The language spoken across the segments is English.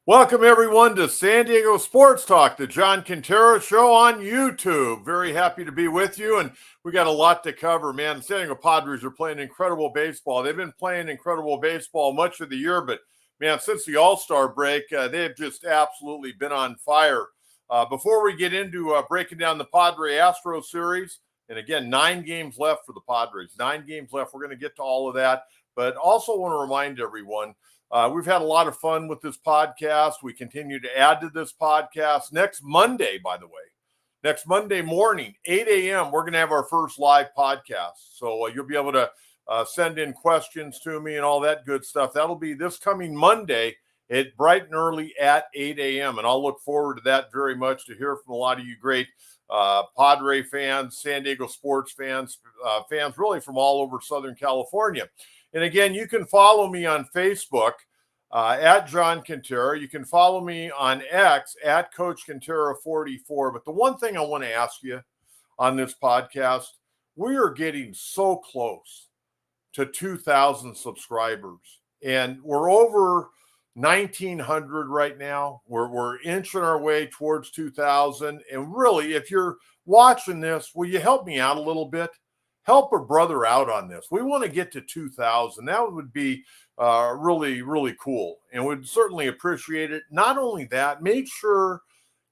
Welcome, everyone, to San Diego Sports Talk, the John Kentera Show on YouTube. Very happy to be with you, and we got a lot to cover, man. The San Diego Padres are playing incredible baseball. They've been playing incredible baseball much of the year, but, man, since the All-Star break, they've just absolutely been on fire. Before we get into breaking down the Padres-Astros series, and again, 9 games left for the Padres. 9 games left. We're going to get to all of that, but also want to remind everyone, we've had a lot of fun with this podcast. We continue to add to this podcast. Next Monday, by the way, next Monday morning, 8 a.m., we're going to have our first live podcast. So you'll be able to send in questions to me and all that good stuff. That'll be this coming Monday at bright and early at 8 a.m. And I'll look forward to that very much, to hear from a lot of you great Padre fans, San Diego sports fans, fans really from all over Southern California. And again, you can follow me on Facebook at John Kentera. You can follow me on X at Coach Kentera 44. But the one thing I want to ask you on this podcast, we are getting so close to 2,000 subscribers. And we're over 1,900 right now. We're inching our way towards 2,000. And really, if you're watching this, will you help me out a little bit? Help a brother out on this. We want to get to 2,000. That would be really, really cool, and would certainly appreciate it. Not only that, make sure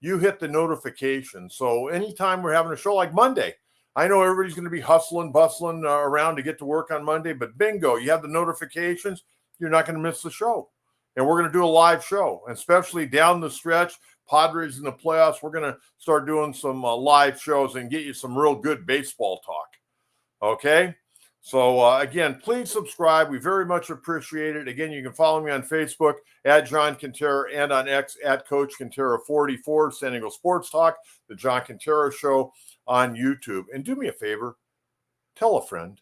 you hit the notification. So anytime we're having a show like Monday, I know everybody's going to be hustling, bustling around to get to work on Monday, but bingo, you have the notifications, you're not going to miss the show. And we're going to do a live show, especially down the stretch. Padres in the playoffs, we're going to start doing some live shows and get you some real good baseball talk. Okay, so again, please subscribe. We very much appreciate it. Again, you can follow me on Facebook at John Kentera and on X at Coach Kentera 44, San Diego Sports Talk, the John Kentera Show on YouTube. And do me a favor, tell a friend.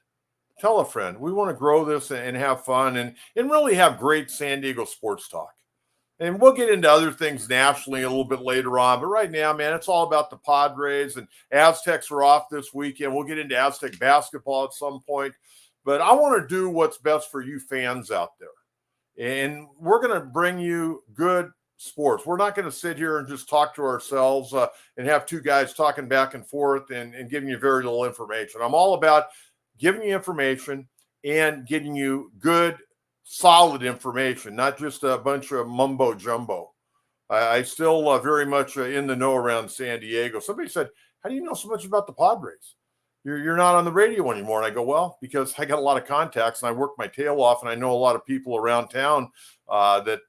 Tell a friend. We want to grow this and have fun and really have great San Diego sports talk. And we'll get into other things nationally a little bit later on. But right now, man, it's all about the Padres, and Aztecs are off this weekend. We'll get into Aztec basketball at some point. But I want to do what's best for you fans out there. And we're going to bring you good sports. We're not going to sit here and just talk to ourselves and have two guys talking back and forth and giving you very little information. I'm all about giving you information and getting you good, solid information, not just a bunch of mumbo jumbo. I still very much in the know around San Diego. Somebody said, how do you know so much about the Padres? You're not on the radio anymore. And I go, well, because I got a lot of contacts and I work my tail off, and I know a lot of people around town that,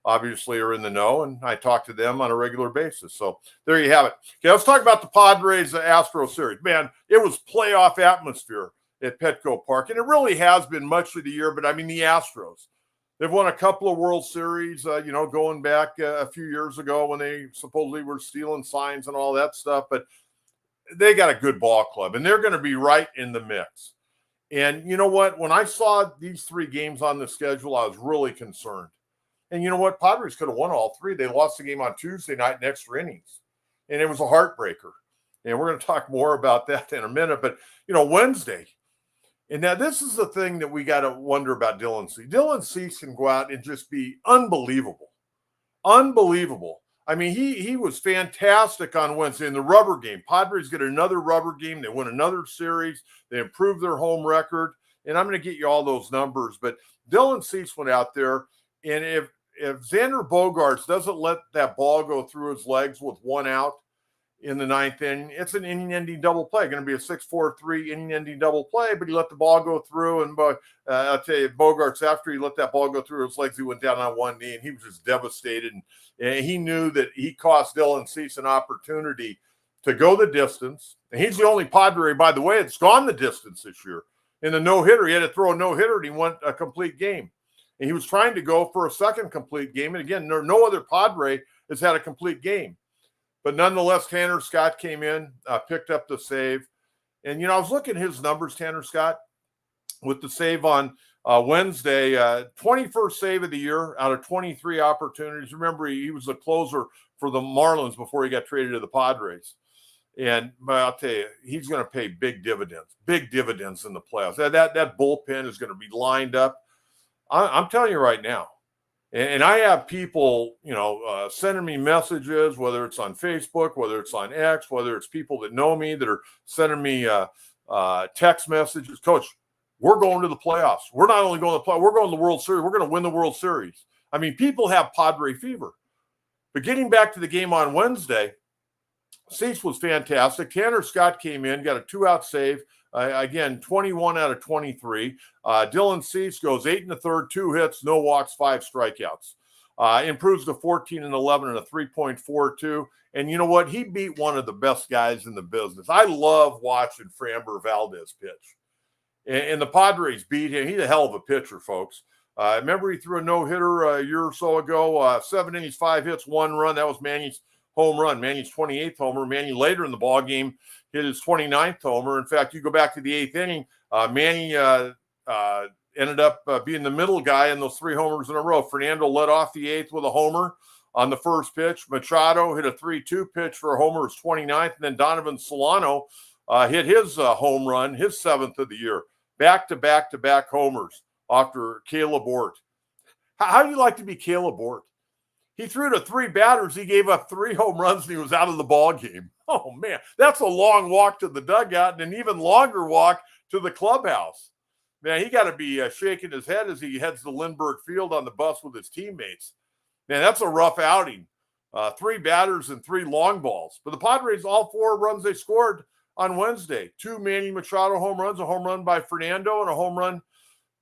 obviously are in the know, and I talk to them on a regular basis. So there you have it. Okay, let's talk about the Padres Astros series. Man, it was playoff atmosphere at Petco Park, and it really has been much of the year. But I mean, the Astros, they've won a couple of World Series, going back a few years ago when they supposedly were stealing signs and all that stuff. But they got a good ball club, and they're going to be right in the mix. And you know what? When I saw these 3 games on the schedule, I was really concerned. And you know what? Padres could have won all 3. They lost the game on Tuesday night in extra innings, and it was a heartbreaker. And we're going to talk more about that in a minute. But, Wednesday. And now this is the thing that we got to wonder about Dylan Cease. Dylan Cease can go out and just be unbelievable. Unbelievable. I mean, he was fantastic on Wednesday in the rubber game. Padres get another rubber game. They win another series. They improve their home record. And I'm going to get you all those numbers. But Dylan Cease went out there, and if Xander Bogaerts doesn't let that ball go through his legs with 1 out in the 9th inning, it's an inning-ending double play. Going to be a 6-4-3 inning-ending double play, but he let the ball go through. And I'll tell you, Bogaerts, after he let that ball go through his legs, he went down on one knee, and he was just devastated. And he knew that he cost Dylan Cease an opportunity to go the distance. And he's the only Padre, by the way, that's gone the distance this year. In the no-hitter, he had to throw a no-hitter, and he won a complete game. And he was trying to go for a second complete game. And again, no other Padre has had a complete game. But nonetheless, Tanner Scott came in, picked up the save. And, I was looking at his numbers, Tanner Scott, with the save on Wednesday, 21st save of the year out of 23 opportunities. Remember, he was the closer for the Marlins before he got traded to the Padres. And I'll tell you, he's going to pay big dividends in the playoffs. That bullpen is going to be lined up. I'm telling you right now, And I have people, sending me messages, whether it's on Facebook, whether it's on X, whether it's people that know me that are sending me text messages. Coach, we're going to the playoffs. We're not only going to the playoffs, we're going to the World Series. We're going to win the World Series. I mean, people have Padre fever. But getting back to the game on Wednesday, Cease was fantastic. Tanner Scott came in, got a 2-out save. Again, 21 out of 23. Dylan Cease goes 8 1/3, 2 hits, no walks, 5 strikeouts. Improves to 14 and 11 and a 3.42. And you know what? He beat one of the best guys in the business. I love watching Framber Valdez pitch. And the Padres beat him. He's a hell of a pitcher, folks. Remember he threw a no-hitter a year or so ago, 7 innings, 5 hits, 1 run. That was Manny's home run, Manny's 28th homer. Manny later in the ball game hit his 29th homer. In fact, you go back to the 8th inning, Manny ended up being the middle guy in those 3 homers in a row. Fernando led off the 8th with a homer on the first pitch. Machado hit a 3-2 pitch for a homer, his 29th. And then Donovan Solano hit his home run, his 7th of the year. Back-to-back-to-back homers after Caleb Ort. How do you like to be Caleb Ort? He threw to 3 batters. He gave up 3 home runs, and he was out of the ball game. Oh, man, that's a long walk to the dugout and an even longer walk to the clubhouse. Man, he got to be shaking his head as he heads to Lindbergh Field on the bus with his teammates. Man, that's a rough outing. 3 batters and 3 long balls. But the Padres, all 4 runs they scored on Wednesday. 2 Manny Machado home runs, a home run by Fernando and a home run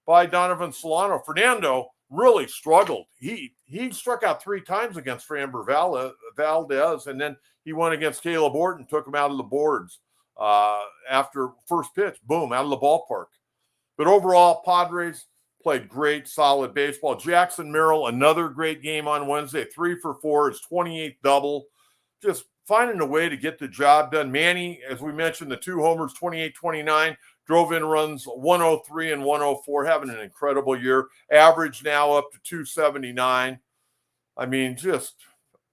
by Donovan Solano. Fernando really struggled. He struck out 3 times against Framber Valdez, and then he went against Caleb Ort and took him out of the boards after first pitch. Boom, out of the ballpark. But overall, Padres played great, solid baseball. Jackson Merrill, another great game on Wednesday, 3 for 4, his 28th double. Just finding a way to get the job done. Manny, as we mentioned, the 2 homers, 28-29. Drove in runs 103 and 104, having an incredible year. Average now up to 279. I mean, just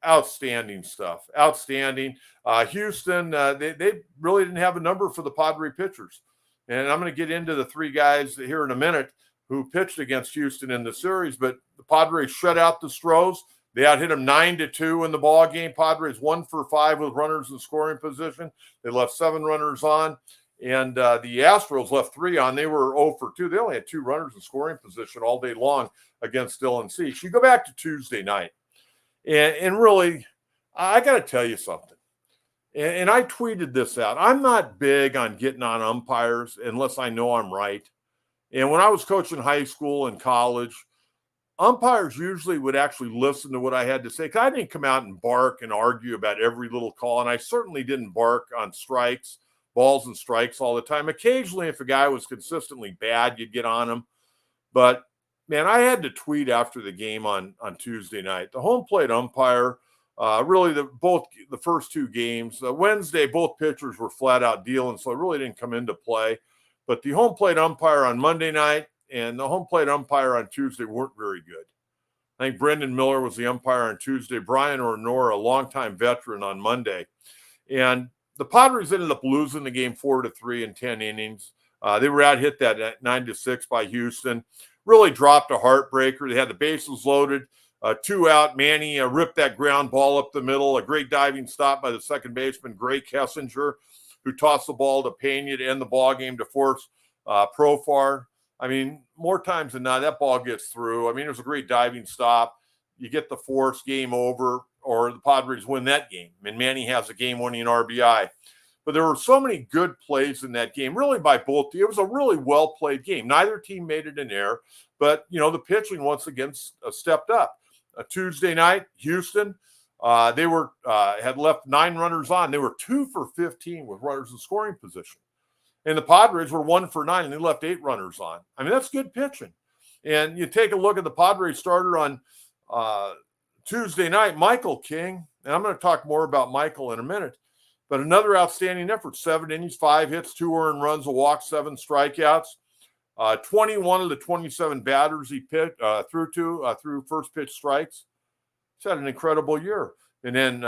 outstanding stuff. Outstanding. Houston, they really didn't have a number for the Padre pitchers. And I'm going to get into the 3 guys here in a minute who pitched against Houston in the series. But the Padres shut out the Stros. They out-hit them 9-2 in the ball game. Padres 1 for 5 with runners in scoring position. They left 7 runners on. And the Astros left 3 on. They were 0 for 2. They only had 2 runners in scoring position all day long against Dylan Cease. You go back to Tuesday night, and really, I got to tell you something. And I tweeted this out. I'm not big on getting on umpires unless I know I'm right. And when I was coaching high school and college, umpires usually would actually listen to what I had to say. Because I didn't come out and bark and argue about every little call, and I certainly didn't bark on strikes, balls and strikes all the time. Occasionally, if a guy was consistently bad, you'd get on him. But, man, I had to tweet after the game on Tuesday night. The home plate umpire, really the first 2 games. Wednesday, both pitchers were flat out dealing, so it really didn't come into play. But the home plate umpire on Monday night and the home plate umpire on Tuesday weren't very good. I think Brendan Miller was the umpire on Tuesday. Brian Ornora, a longtime veteran, on Monday. And the Padres ended up losing the game 4-3 in 10 innings. They were out-hit that 9-6 by Houston. Really dropped a heartbreaker. They had the bases loaded, 2 out. Manny ripped that ground ball up the middle. A great diving stop by the second baseman, Gray Kessinger, who tossed the ball to Pena to end the ball game to force Profar. I mean, more times than not, that ball gets through. I mean, it was a great diving stop. You get the force, game over, or the Padres win that game. And Manny has a game-winning RBI. But there were so many good plays in that game, really by both teams. It was a really well-played game. Neither team made it an error, but, the pitching once again stepped up. Tuesday night, Houston, they had left 9 runners on. They were 2 for 15 with runners in scoring position. And the Padres were 1 for 9, and they left 8 runners on. I mean, that's good pitching. And you take a look at the Padres starter on Tuesday night, Michael King, and I'm going to talk more about Michael in a minute, but another outstanding effort, 7 innings, 5 hits, 2 earned runs, a walk, 7 strikeouts. 21 of the 27 batters he threw first pitch strikes. He's had an incredible year. And then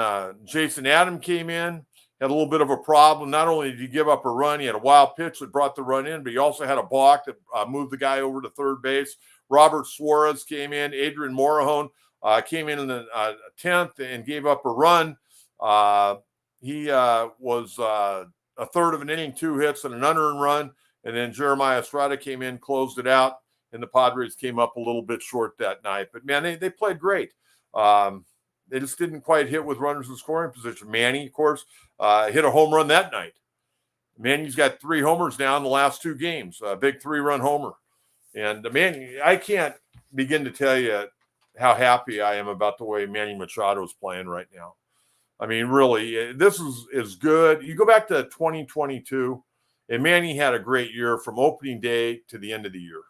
Jason Adam came in, had a little bit of a problem. Not only did he give up a run, he had a wild pitch that brought the run in, but he also had a balk that moved the guy over to third base. Robert Suarez came in. Adrian Morejon came in the 10th and gave up a run. He was a third of an inning, 2 hits and an unearned run. And then Jeremiah Estrada came in, closed it out, and the Padres came up a little bit short that night. But, man, they played great. They just didn't quite hit with runners in scoring position. Manny, of course, hit a home run that night. Manny's got 3 homers now in the last 2 games, a big 3-run homer. And, Manny, I can't begin to tell you how happy I am about the way Manny Machado is playing right now. I mean, really, this is good. You go back to 2022, and Manny had a great year from opening day to the end of the year.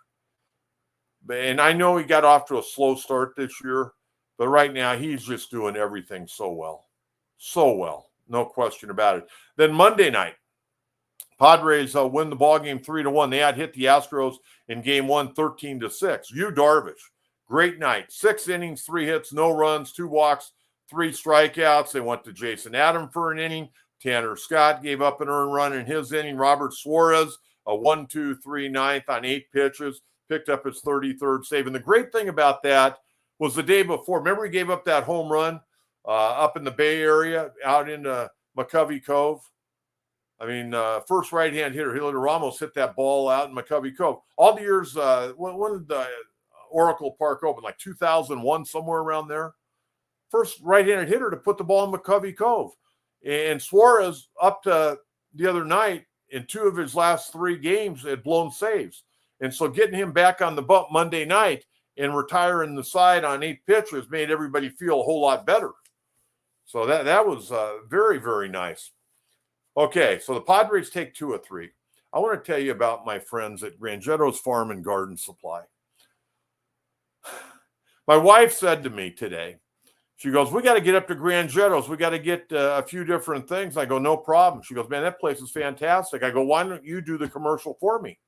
And I know he got off to a slow start this year, but right now he's just doing everything so well. So well. No question about it. Then Monday night, Padres win the ballgame 3-1. They had hit the Astros in game 1, 13-6. Yu Darvish, great night. 6 innings, 3 hits, no runs, 2 walks, 3 strikeouts. They went to Jason Adam for an inning. Tanner Scott gave up an earned run in his inning. Robert Suarez, a 1-2-3 ninth on 8 pitches, picked up his 33rd save. And the great thing about that was the day before. Remember he gave up that home run up in the Bay Area out into McCovey Cove? I mean, first right-hand hitter, Heliot Ramos hit that ball out in McCovey Cove. All the years, when did the Oracle Park open? Like 2001, somewhere around there? First right-handed hitter to put the ball in McCovey Cove. And Suarez, up to the other night, in 2 of his last 3 games, had blown saves. And so getting him back on the bump Monday night and retiring the side on 8 pitches made everybody feel a whole lot better. So that was very, very nice. Okay, so the Padres take 2 of 3. I want to tell you about my friends at Grangetto's Farm and Garden Supply. My wife said to me today, she goes, we got to get up to Grangetto's. We got to get a few different things. I go, no problem. She goes, man, that place is fantastic. I go, why don't you do the commercial for me?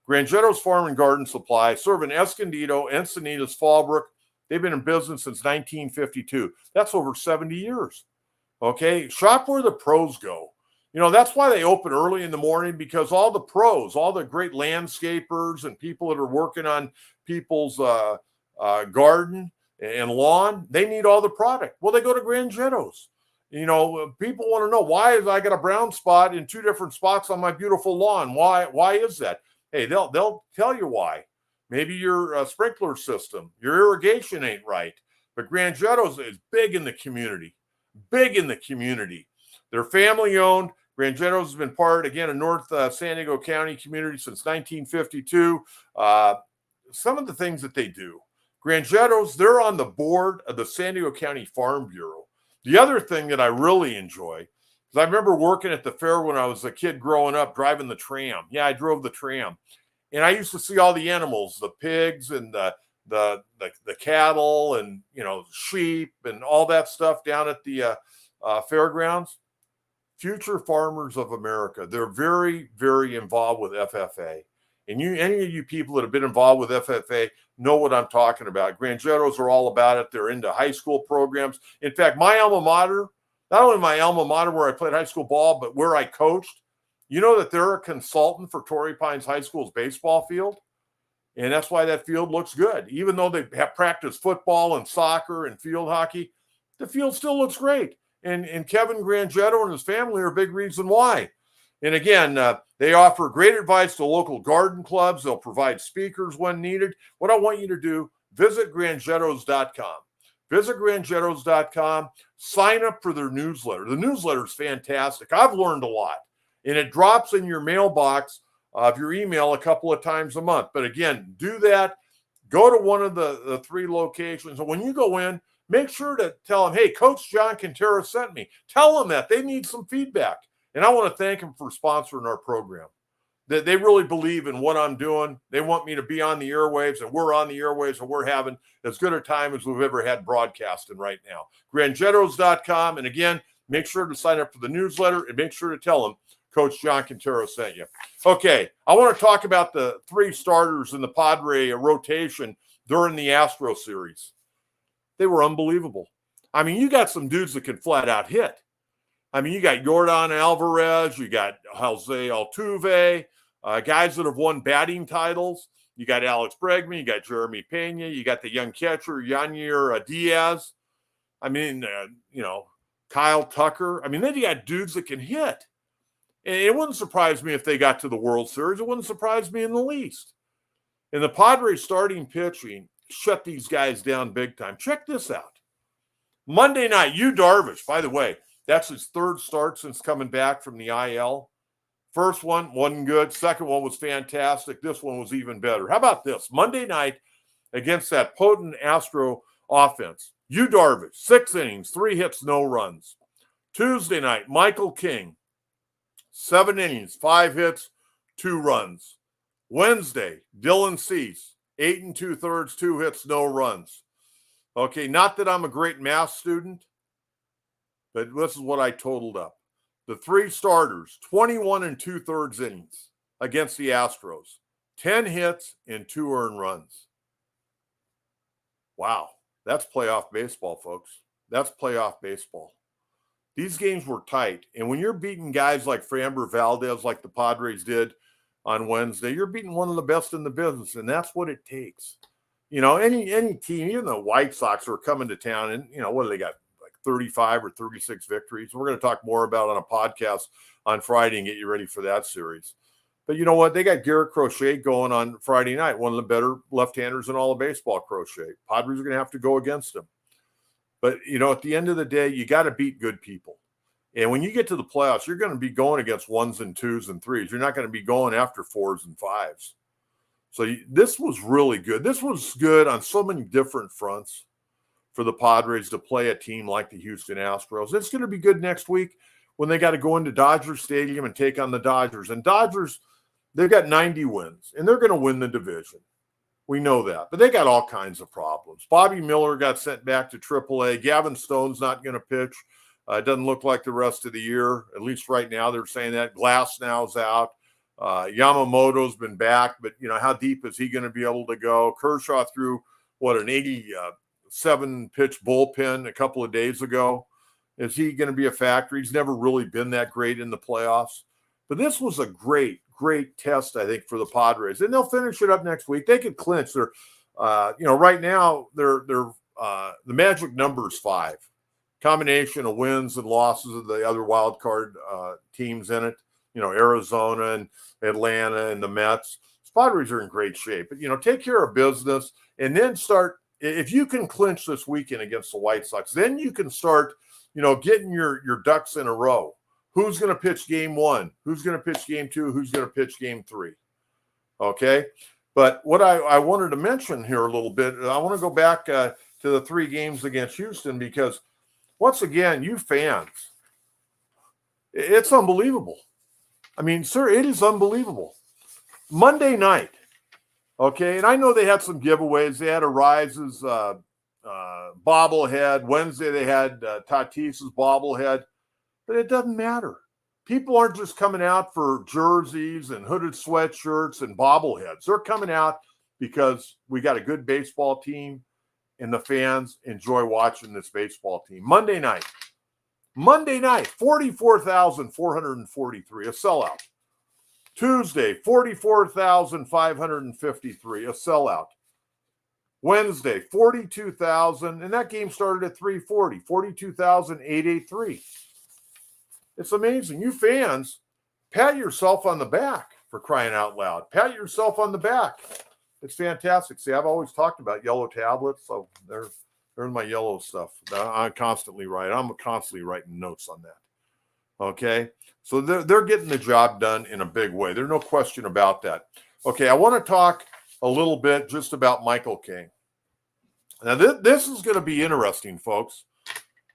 Grangetto's Farm and Garden Supply, serving Escondido, Encinitas, Fallbrook. They've been in business since 1952. That's over 70 years. Okay, shop where the pros go. You know, that's why they open early in the morning, because all the pros, all the great landscapers and people that are working on people's garden and lawn, they need all the product. Well, they go to Grangetto's. You know, people want to know, why is I got a brown spot in 2 different spots on my beautiful lawn? Why is that? Hey, they'll tell you why. Maybe your sprinkler system, your irrigation ain't right. But Grangetto's is big in the community. Big in the community. They're family owned. Grangetto's has been part, again, of North San Diego County community since 1952. Some of the things that they do. Grangetto's, they're on the board of the San Diego County Farm Bureau. The other thing that I really enjoy, because I remember working at the fair when I was a kid growing up, driving the tram. Yeah, I drove the tram. And I used to see all the animals, the pigs and the cattle and, you know, sheep and all that stuff down at the fairgrounds. Future Farmers of America. They're very, very involved with FFA. And any of you people that have been involved with FFA know what I'm talking about. Grangetto's are all about it. They're into high school programs. In fact, my alma mater, not only my alma mater where I played high school ball, but where I coached, you know that they're a consultant for Torrey Pines High School's baseball field. And that's why that field looks good. Even though they have practiced football and soccer and field hockey, the field still looks great. And Kevin Grangetto and his family are a big reason why. And again, they offer great advice to local garden clubs. They'll provide speakers when needed. What I want you to do, visit grangettos.com. Visit grangettos.com. Sign up for their newsletter. The newsletter is fantastic. I've learned a lot. And it drops in your mailbox of your email a couple of times a month. But again, do that. Go to one of the 3 locations. And when you go in, make sure to tell them, hey, Coach John Kentera sent me. Tell them that. They need some feedback. And I want to thank them for sponsoring our program. They really believe in what I'm doing. They want me to be on the airwaves, and we're on the airwaves, and we're having as good a time as we've ever had broadcasting right now. Grangettos.com. And again, make sure to sign up for the newsletter and make sure to tell them Coach John Kentera sent you. Okay, I want to talk about the 3 starters in the Padre rotation during the Astro series. They were unbelievable. I mean, you got some dudes that can flat out hit. I mean, you got Yordan Alvarez, you got Jose Altuve, guys that have won batting titles. You got Alex Bregman, you got Jeremy Pena, you got the young catcher, Yanir Diaz. I mean, Kyle Tucker. I mean, then you got dudes that can hit. And it wouldn't surprise me if they got to the World Series. It wouldn't surprise me in the least. And the Padres starting pitching shut these guys down big time. Check this out. Monday night, Darvish, by the way, that's his third start since coming back from the IL. First one wasn't good. Second one was fantastic. This one was even better. How about this? Monday night against that potent Astro offense. Darvish, 6 innings, 3 hits, no runs. Tuesday night, Michael King, 7 innings, 5 hits, 2 runs. Wednesday, Dylan Cease, 8 2/3, 2 hits, no runs. Okay, not that I'm a great math student, but this is what I totaled up. The 3 starters, 21 2/3 innings against the Astros, 10 hits and 2 earned runs. Wow, that's playoff baseball, folks. That's playoff baseball. These games were tight, and when you're beating guys like Framber Valdez, like the Padres did on Wednesday, you're beating one of the best in the business, and that's what it takes. Any team, even the White Sox are coming to town, and what do they got? 35 or 36 victories. We're going to talk more about on a podcast on Friday and get you ready for that series. But you know what? They got Garrett Crochet going on Friday night, one of the better left-handers in all of baseball, Crochet. Padres are going to have to go against him. But, at the end of the day, you got to beat good people. And when you get to the playoffs, you're going to be going against 1s and 2s and 3s. You're not going to be going after 4s and 5s. So this was really good. This was good on so many different fronts for the Padres to play a team like the Houston Astros. It's going to be good next week when they got to go into Dodger Stadium and take on the Dodgers. And Dodgers, they've got 90 wins, and they're going to win the division. We know that. But they got all kinds of problems. Bobby Miller got sent back to AAA. Gavin Stone's not going to pitch. It doesn't look like the rest of the year. At least right now they're saying that. Glass now's out. Yamamoto's been back, but, how deep is he going to be able to go? Kershaw threw, an 87-pitch bullpen a couple of days ago. Is he going to be a factor? He's never really been that great in the playoffs. But this was a great test, I think, for the Padres. And they'll finish it up next week. They could clinch. They're, right now, they're the magic number is 5. Combination of wins and losses of the other wild card teams in it. Arizona and Atlanta and the Mets. The Padres are in great shape. But, take care of business and then start. If you can clinch this weekend against the White Sox, then you can start, getting your ducks in a row. Who's going to pitch game 1? Who's going to pitch game 2? Who's going to pitch game 3? Okay. But what I wanted to mention here a little bit, I want to go back to the 3 games against Houston because, once again, you fans, it's unbelievable. I mean, sir, it is unbelievable. Monday night, okay, and I know they had some giveaways. They had Ariza's bobblehead. Wednesday they had Tatis's bobblehead. But it doesn't matter. People aren't just coming out for jerseys and hooded sweatshirts and bobbleheads. They're coming out because we got a good baseball team and the fans enjoy watching this baseball team. Monday night, 44,443, a sellout. Tuesday, 44,553, a sellout. Wednesday, 42,000, and that game started at 3:40, 42,883. It's amazing. You fans, pat yourself on the back for crying out loud. Pat yourself on the back. It's fantastic. See, I've always talked about yellow tablets, so they're in my yellow stuff. I'm constantly writing. I'm constantly writing notes on that. Okay? So they're getting the job done in a big way. There's no question about that. Okay, I want to talk a little bit just about Michael King. Now, this is going to be interesting, folks.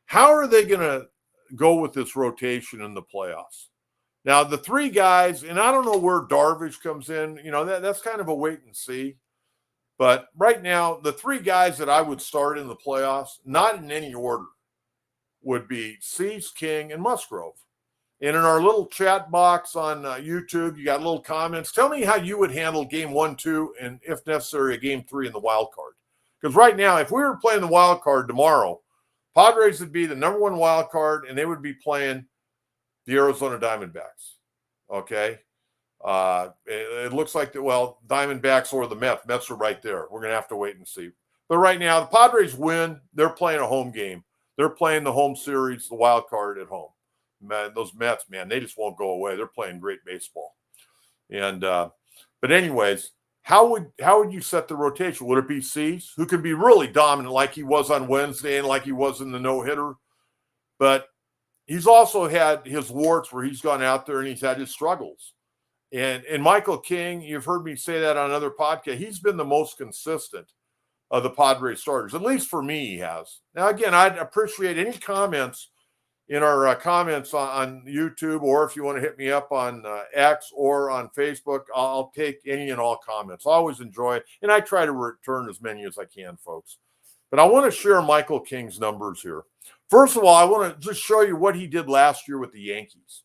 How are they going to go with this rotation in the playoffs? Now, the 3 guys, and I don't know where Darvish comes in. That's kind of a wait and see. But right now, the 3 guys that I would start in the playoffs, not in any order, would be Cease, King, and Musgrove. And in our little chat box on YouTube, you got little comments. Tell me how you would handle game 1, 2, and if necessary, a game 3 in the wild card. Because right now, if we were playing the wild card tomorrow, Padres would be the number 1 wild card, and they would be playing the Arizona Diamondbacks. Okay. It looks like Diamondbacks or the Mets. Mets are right there. We're going to have to wait and see. But right now, the Padres win. They're playing a home game. They're playing the home series, the wild card at home. Man, those Mets, man, they just won't go away. They're playing great baseball. And but anyways, how would you set the rotation? Would it be Cease, who can be really dominant like he was on Wednesday and like he was in the no-hitter? But he's also had his warts where he's gone out there and he's had his struggles. And Michael King, you've heard me say that on other podcasts, he's been the most consistent of the Padres starters, at least for me he has. Now, again, I'd appreciate any comments in our comments on YouTube, or if you want to hit me up on X or on Facebook, I'll take any and all comments. I always enjoy it, and I try to return as many as I can, folks. But I want to share Michael King's numbers here. First of all, I want to just show you what he did last year with the Yankees.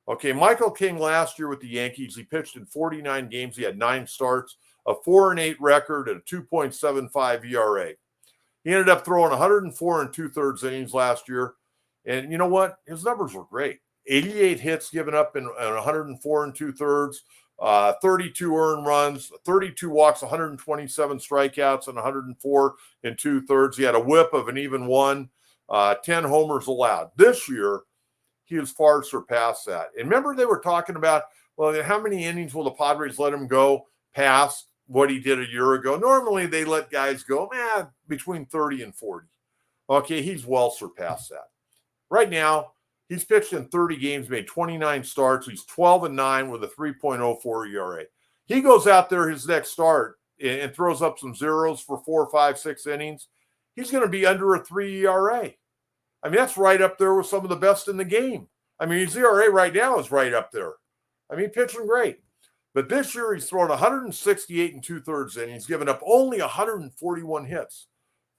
Okay, Michael King last year with the Yankees, he pitched in 49 games. He had 9 starts, a 4-8 record, and a 2.75 ERA. He ended up throwing 104 2/3 innings last year. And you know what? His numbers were great. 88 hits given up in 104 2/3, 32 earned runs, 32 walks, 127 strikeouts, and 104 2/3. He had a whip of an even 1, 10 homers allowed. This year, he has far surpassed that. And remember, they were talking about, well, how many innings will the Padres let him go past what he did a year ago? Normally, they let guys go, between 30 and 40. Okay, he's well surpassed that. Right now, he's pitched in 30 games, made 29 starts. He's 12-9 with a 3.04 ERA. He goes out there his next start and throws up some zeros for 4, 5, 6 innings. He's going to be under a 3 ERA. I mean, that's right up there with some of the best in the game. I mean, his ERA right now is right up there. I mean, pitching great. But this year, he's thrown 168 2/3 innings. He's given up only 141 hits,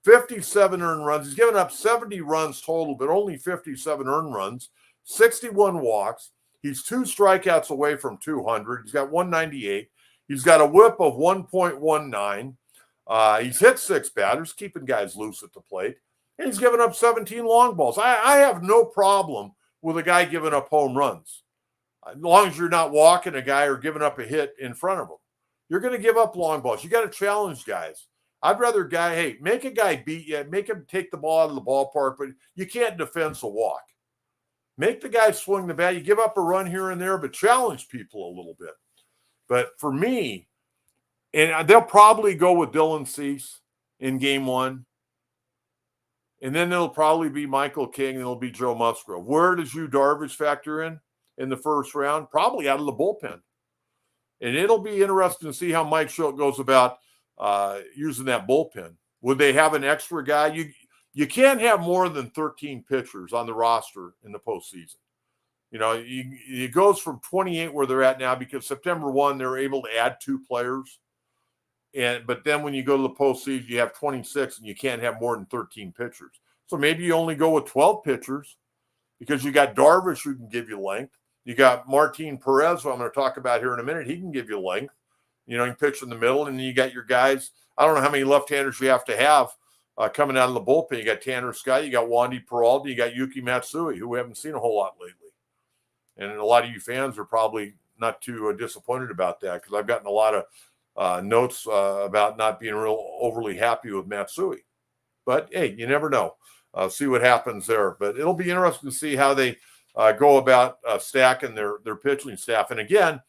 57 earned runs. He's given up 70 runs total, but only 57 earned runs, 61 walks. He's 2 strikeouts away from 200. He's got 198. He's got a whip of 1.19. He's hit 6 batters, keeping guys loose at the plate. And he's given up 17 long balls. I have no problem with a guy giving up home runs. As long as you're not walking a guy or giving up a hit in front of him. You're going to give up long balls. You got to challenge guys. I'd rather make a guy beat you, make him take the ball out of the ballpark, but you can't defense a walk. Make the guy swing the bat. You give up a run here and there, but challenge people a little bit. But for me, and they'll probably go with Dylan Cease in game 1. And then it'll probably be Michael King and it'll be Joe Musgrove. Where does Darvish factor in the first round? Probably out of the bullpen. And it'll be interesting to see how Mike Schultz goes about using that bullpen. Would they have an extra guy? You can't have more than 13 pitchers on the roster in the postseason. You know, it goes from 28 where they're at now because September 1, they're able to add 2 players. But then when you go to the postseason, you have 26 and you can't have more than 13 pitchers. So maybe you only go with 12 pitchers because you got Darvish who can give you length. You got Martin Perez, who I'm going to talk about here in a minute. He can give you length. You know, you can pitch in the middle, and then you got your guys. I don't know how many left-handers you have to have coming out of the bullpen. You got Tanner Scott, you got Wandy Peralta, you got Yuki Matsui, who we haven't seen a whole lot lately. And a lot of you fans are probably not too disappointed about that because I've gotten a lot of notes about not being real overly happy with Matsui. But, hey, you never know. See what happens there. But it'll be interesting to see how they go about stacking their pitching staff. And, again,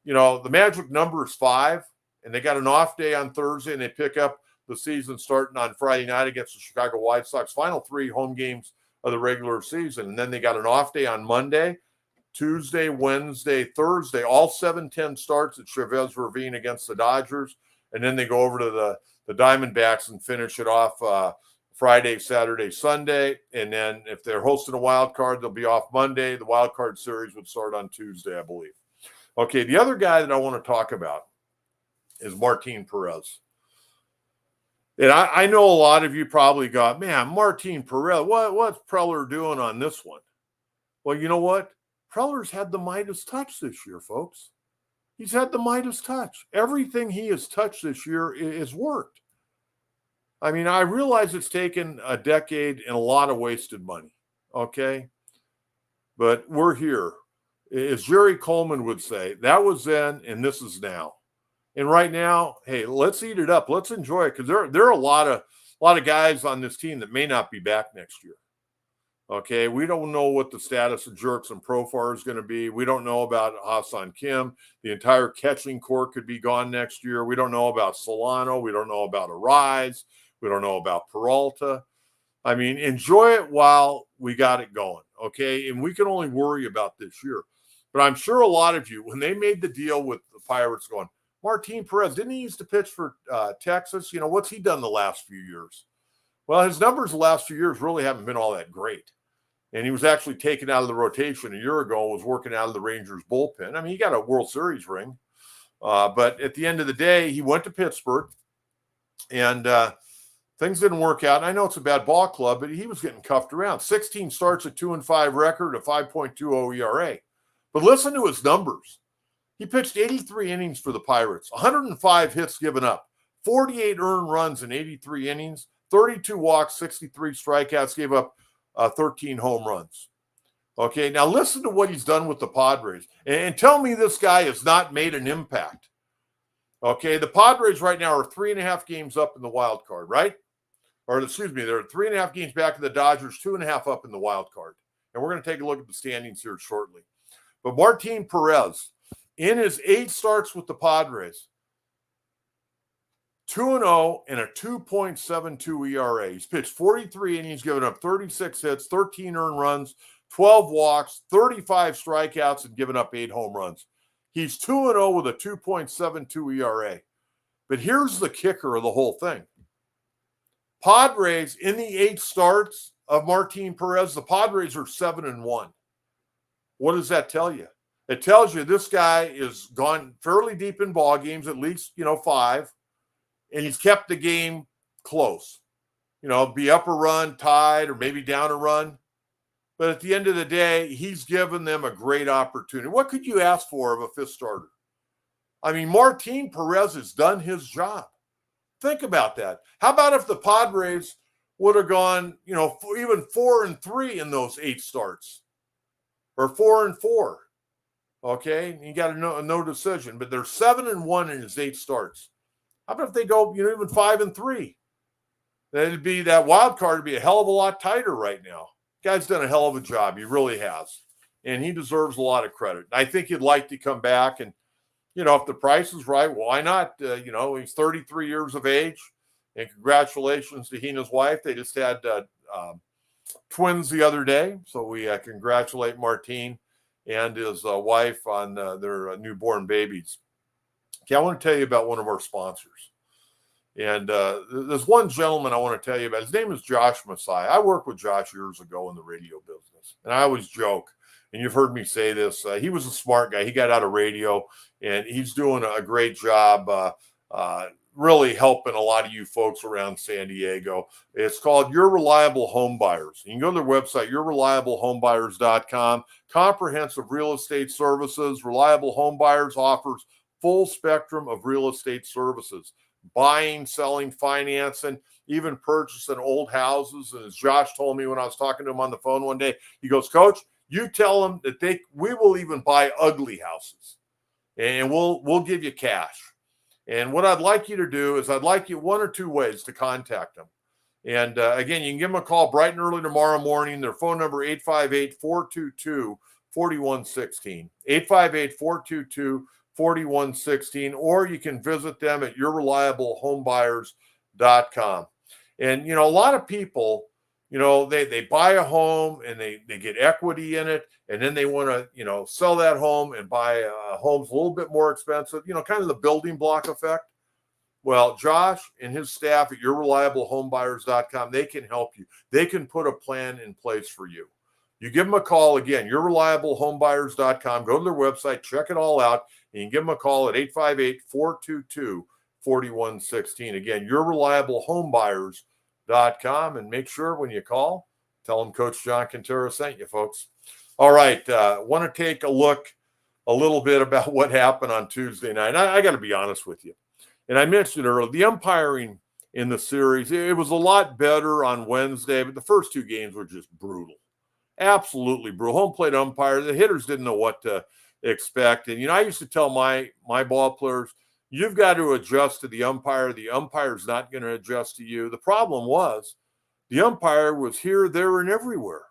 you know, the magic number is 5, and they got an off day on Thursday, and they pick up the season starting on Friday night against the Chicago White Sox. Final 3 home games of the regular season. And then they got an off day on Monday, Tuesday, Wednesday, Thursday, all 7-10 starts at Chavez Ravine against the Dodgers. And then they go over to the Diamondbacks and finish it off Friday, Saturday, Sunday. And then if they're hosting a wild card, they'll be off Monday. The wild card series would start on Tuesday, I believe. Okay, the other guy that I want to talk about is Martin Perez. And I know a lot of you probably got, man, Martin Perez, what's Preller doing on this one? Well, you know what? Preller's had the Midas touch this year, folks. He's had the Midas touch. Everything he has touched this year has worked. I mean, I realize it's taken a decade and a lot of wasted money, okay? but we're here. As Jerry Coleman would say, that was then and this is now. And right now, hey, let's eat it up. Let's enjoy it, because there are a lot of guys on this team that may not be back next year. Okay, we don't know what the status of Jerks and Profar is going to be. We don't know about Hassan Kim. The entire catching core could be gone next year. We don't know about Solano. We don't know about Arise. We don't know about Peralta. I mean, enjoy it while we got it going, okay? And we can only worry about this year. But I'm sure a lot of you, when they made the deal with the Pirates, going, Martin Perez, didn't he used to pitch for Texas? You know, what's he done the last few years? Well, his numbers the last few years really haven't been all that great. And he was actually taken out of the rotation a year ago, was working out of the Rangers bullpen. I mean, he got a World Series ring. But at the end of the day, he went to Pittsburgh, and things didn't work out. And I know it's a bad ball club, but he was getting cuffed around. 16 starts, a 2-5 record, a 5.20 ERA. But listen to his numbers. He pitched 83 innings for the Pirates, 105 hits given up, 48 earned runs in 83 innings, 32 walks, 63 strikeouts, gave up 13 home runs. Okay, now listen to what he's done with the Padres. And tell me this guy has not made an impact. Okay, the Padres right now are 3.5 games up in the wild card, right? Or excuse me, they're 3.5 games back of the Dodgers, 2.5 up in the wild card. And we're going to take a look at the standings here shortly. But Martin Perez, in his 8 starts with the Padres, 2-0 and a 2.72 ERA. He's pitched 43 innings, given up 36 hits, 13 earned runs, 12 walks, 35 strikeouts, and given up 8 home runs. He's 2-0 with a 2.72 ERA. But here's the kicker of the whole thing. Padres, in the 8 starts of Martin Perez, the Padres are 7-1. What does that tell you? It tells you this guy is gone fairly deep in ball games, at least, 5. And he's kept the game close. Be up a run, tied, or maybe down a run. But at the end of the day, he's given them a great opportunity. What could you ask for of a 5th starter? I mean, Martin Perez has done his job. Think about that. How about if the Padres would have gone, even 4-3 in those 8 starts? Or 4-4. Okay? You got a no decision. But they're 7-1 in his 8 starts. How about if they go, even 5-3? That'd be that wild card would be a hell of a lot tighter right now. Guy's done a hell of a job. He really has. And he deserves a lot of credit. I think he'd like to come back. And, if the price is right, why not? He's 33 years of age. And congratulations to he and his wife. They just had twins the other day. So we congratulate Martin and his wife on their newborn babies. Okay, I want to tell you about one of our sponsors. And there's one gentleman I want to tell you about. His name is Josh Messiah. I worked with Josh years ago in the radio business. And I always joke, and you've heard me say this, he was a smart guy. He got out of radio, and he's doing a great job really helping a lot of you folks around San Diego. It's called Your Reliable Home Buyers. You can go to their website, yourreliablehomebuyers.com. Comprehensive real estate services. Reliable Home Buyers offers full spectrum of real estate services, buying, selling, financing, even purchasing old houses. And as Josh told me when I was talking to him on the phone one day, he goes, Coach, you tell them that we will even buy ugly houses, and we'll give you cash. And what I'd like you to do is I'd like you 1 or 2 ways to contact them. And again, you can give them a call bright and early tomorrow morning. Their phone number, 858-422-4116, 858-422-4116, or you can visit them at yourreliablehomebuyers.com. And, a lot of people, they buy a home and they get equity in it, and then they want to, sell that home and buy homes a little bit more expensive, kind of the building block effect. Well, Josh and his staff at yourreliablehomebuyers.com, they can help you. They can put a plan in place for you. You give them a call, again, yourreliablehomebuyers.com. Go to their website, check it all out, and you can give them a call at 858-422-4116. Again, yourreliablehomebuyers.com, and make sure when you call, tell them Coach John Kentera sent you, folks. All right, want to take a look a little bit about what happened on Tuesday night. I got to be honest with you. And I mentioned earlier, the umpiring in the series, it was a lot better on Wednesday, but the first 2 games were just brutal. Absolutely, bro. Home plate umpire, the hitters didn't know what to expect. And, I used to tell my ball players, you've got to adjust to the umpire. The umpire's not going to adjust to you. The problem was the umpire was here, there, and everywhere.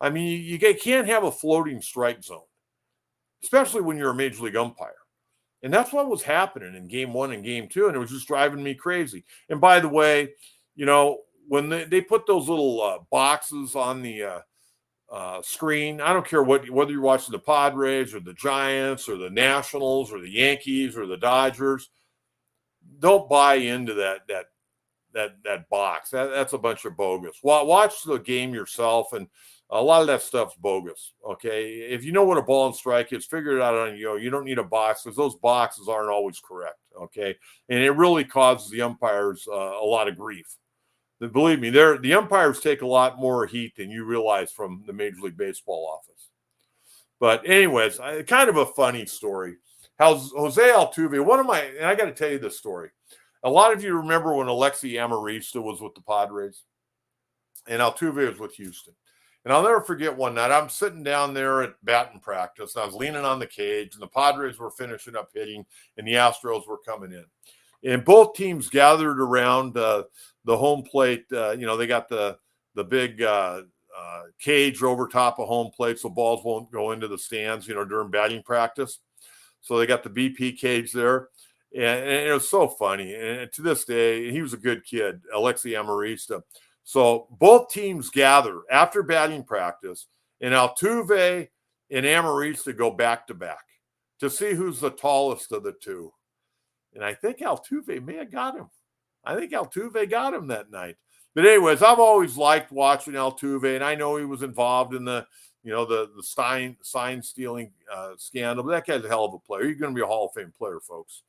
I mean, you can't have a floating strike zone, especially when you're a major league umpire. And that's what was happening in game 1 and game 2. And it was just driving me crazy. And by the way, when they put those little boxes on the screen, I don't care whether you're watching the Padres or the Giants or the Nationals or the Yankees or the Dodgers, don't buy into that box. That's a bunch of bogus. Watch the game yourself, and a lot of that stuff's bogus. Okay, if you know what a ball and strike is, figure it out on your own. You don't need a box because those boxes aren't always correct. Okay, and it really causes the umpires a lot of grief. Believe me, the umpires take a lot more heat than you realize from the Major League Baseball office. But anyways, kind of a funny story. How Jose Altuve, and I got to tell you this story. A lot of you remember when Amarista was with the Padres and Altuve was with Houston. And I'll never forget one night, I'm sitting down there at batting practice, and I was leaning on the cage, and the Padres were finishing up hitting, and the Astros were coming in. And both teams gathered around the home plate. They got the big cage over top of home plate so balls won't go into the stands, during batting practice. So they got the BP cage there. And it was so funny. And to this day, he was a good kid, Amarista. So both teams gather after batting practice, and Altuve and Amarista go back to back to see who's the tallest of the two. And I think Altuve may have got him. I think Altuve got him that night. But anyways, I've always liked watching Altuve, and I know he was involved in the sign stealing scandal. But that guy's a hell of a player. He's going to be a Hall of Fame player, folks.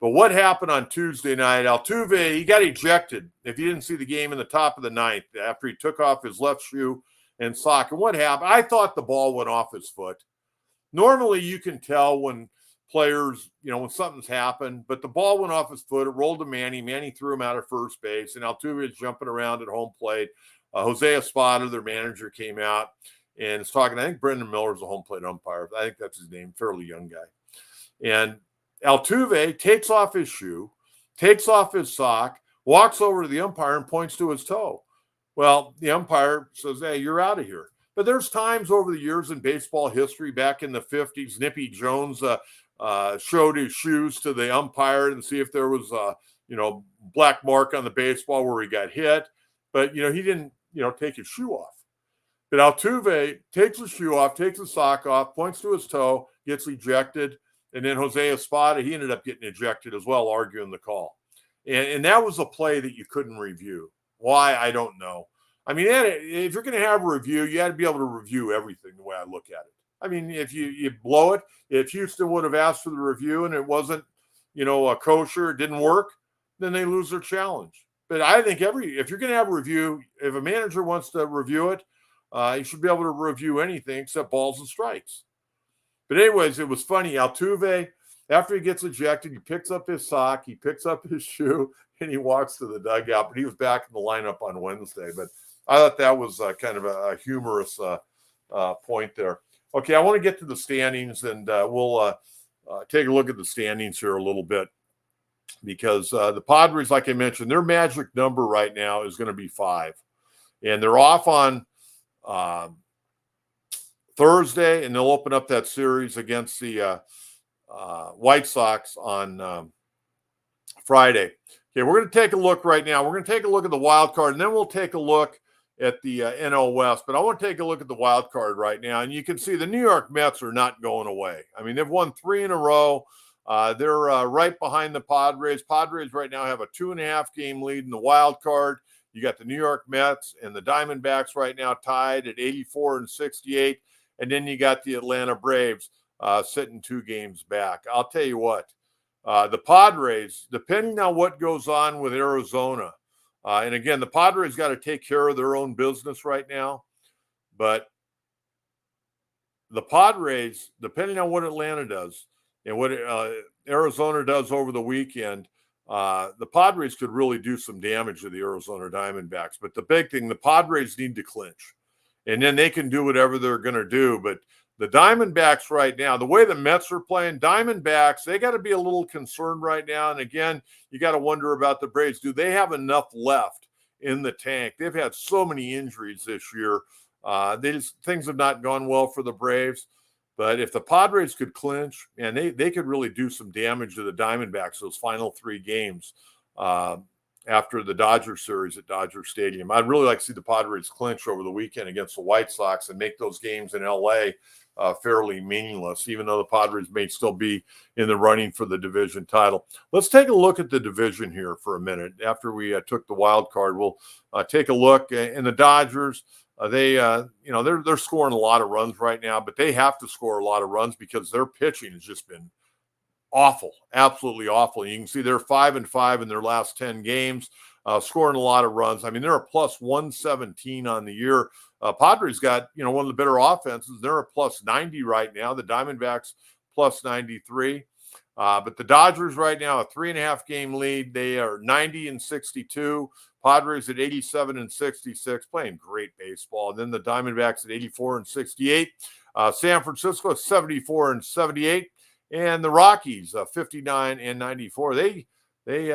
But what happened on Tuesday night, Altuve, he got ejected, if you didn't see the game, in the top of the ninth after he took off his left shoe and sock. And what happened? I thought the ball went off his foot. Normally, you can tell when players, when something's happened, but the ball went off his foot. It rolled to Manny. Manny threw him out of first base, and Altuve is jumping around at home plate. Jose Espada, their manager, came out and is talking. I think Brendan Miller's a home plate umpire. I think that's his name, fairly young guy. And Altuve takes off his shoe, takes off his sock, walks over to the umpire and points to his toe. Well, the umpire says, hey, you're out of here. But there's times over the years in baseball history, back in the 50s, Nippy Jones showed his shoes to the umpire and see if there was a, black mark on the baseball where he got hit. But, he didn't, take his shoe off. But Altuve takes his shoe off, takes his sock off, points to his toe, gets ejected. And then Jose Espada, he ended up getting ejected as well, arguing the call. And that was a play that you couldn't review. Why? I don't know. I mean, if you're going to have a review, you had to be able to review everything the way I look at it. I mean, if you blow it, if Houston would have asked for the review and it wasn't, a kosher, it didn't work, then they lose their challenge. But I think if you're going to have a review, if a manager wants to review it, he should be able to review anything except balls and strikes. But anyways, it was funny. Altuve, after he gets ejected, he picks up his sock, he picks up his shoe, and he walks to the dugout. But he was back in the lineup on Wednesday. But I thought that was kind of a humorous point there. Okay, I want to get to the standings, and we'll take a look at the standings here a little bit. Because the Padres, like I mentioned, their magic number right now is going to be 5. And they're off on Thursday, and they'll open up that series against the White Sox on Friday. Okay, we're going to take a look right now. We're going to take a look at the wild card, and then we'll take a look at the NL West. But I want to take a look at the wild card right now, and you can see the New York Mets are not going away. I mean, they've won 3 in a row. They're right behind the Padres. Padres right now have a 2.5-game lead in the wild card. You got the New York Mets and the Diamondbacks right now tied at 84 and 68. And then you got the Atlanta Braves sitting 2 games back. I'll tell you what, the Padres, depending on what goes on with Arizona, and again, the Padres got to take care of their own business right now. But the Padres, depending on what Atlanta does and what Arizona does over the weekend, the Padres could really do some damage to the Arizona Diamondbacks. But the big thing, the Padres need to clinch. and then they can do whatever they're going to do. But the Diamondbacks right now, the way the Mets are playing, Diamondbacks, they got to be a little concerned right now. And again, you got to wonder about the Braves. Do they have enough left in the tank? They've had so many injuries this year. Things have not gone well for the Braves. But if the Padres could clinch, and they could really do some damage to the Diamondbacks those final 3 games after the Dodgers series at Dodger Stadium. I'd really like to see the Padres clinch over the weekend against the White Sox and make those games in L.A. Fairly meaningless, even though the Padres may still be in the running for the division title. Let's take a look at the division here for a minute. After we took the wild card, we'll take a look. In the Dodgers, they're scoring a lot of runs right now, but they have to score a lot of runs because their pitching has just been awful, absolutely awful. You can see they're 5-5 in their last 10 games, scoring a lot of runs. I mean, they're a plus 117 on the year. Padres got, one of the better offenses. They're a plus 90 right now. The Diamondbacks plus 93. But the Dodgers right now, a 3.5 game lead. They are 90-62. Padres at 87-66, playing great baseball. And then the Diamondbacks at 84-68. San Francisco 74-78. And the Rockies 59-94. They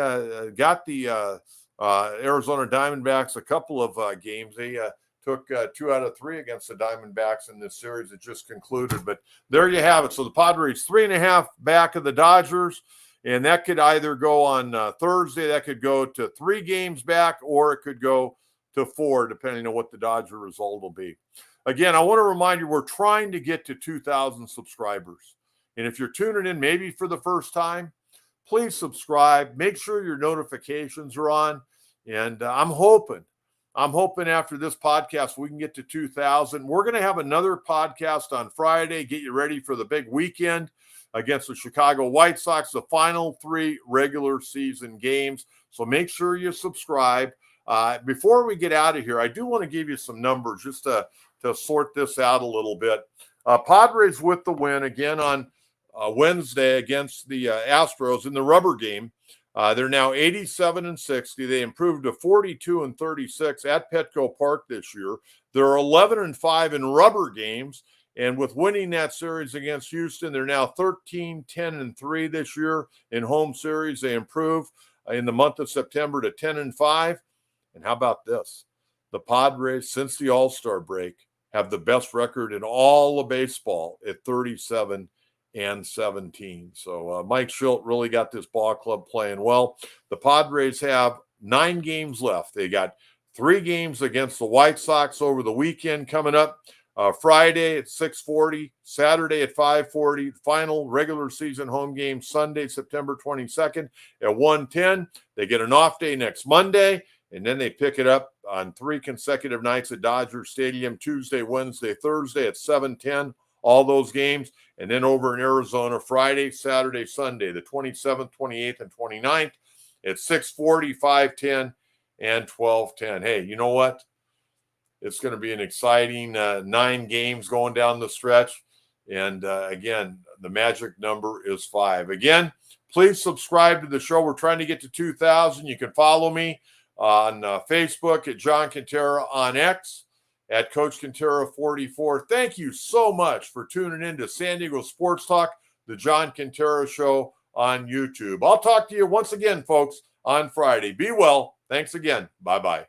got the Arizona Diamondbacks a couple of games. They took 2 out of 3 against the Diamondbacks in this series that just concluded. But there you have it. So the Padres 3.5 back of the Dodgers. And that could either go on Thursday, that could go to 3 games back, or it could go to 4, depending on what the Dodger result will be. Again, I want to remind you, we're trying to get to 2,000 subscribers. And if you're tuning in maybe for the first time, please subscribe. Make sure your notifications are on. And I'm hoping after this podcast, we can get to 2,000. We're going to have another podcast on Friday. Get you ready for the big weekend against the Chicago White Sox, the final 3 regular season games. So make sure you subscribe. Before we get out of here, I do want to give you some numbers just to sort this out a little bit. Padres with the win again on Wednesday against the Astros in the rubber game. They're now 87-60. They improved to 42-36 at Petco Park this year. They're 11-5 in rubber games. And with winning that series against Houston, they're now 13-10-3 this year in home series. They improved in the month of September to 10-5. And how about this? The Padres, since the All-Star break, have the best record in all of baseball at 37-17. So Mike Schilt really got this ball club playing well. The Padres have 9 games left. They got 3 games against the White Sox over the weekend coming up. Friday at 6:40, Saturday at 5:40, final regular season home game Sunday, September 22nd at 1:10. They get an off day next Monday, and then they pick it up on 3 consecutive nights at Dodger Stadium, Tuesday, Wednesday, Thursday at 7:10, all those games. And then over in Arizona, Friday, Saturday, Sunday, the 27th, 28th, and 29th at 6:40, 5:10, and 12:10. Hey, you know what? It's going to be an exciting 9 games going down the stretch. And again, the magic number is 5. Again, please subscribe to the show. We're trying to get to 2,000. You can follow me on Facebook at John Kentera, on X at Coach Kentera 44. Thank you so much for tuning in to San Diego Sports Talk, the John Kentera Show on YouTube. I'll talk to you once again, folks, on Friday. Be well. Thanks again. Bye-bye.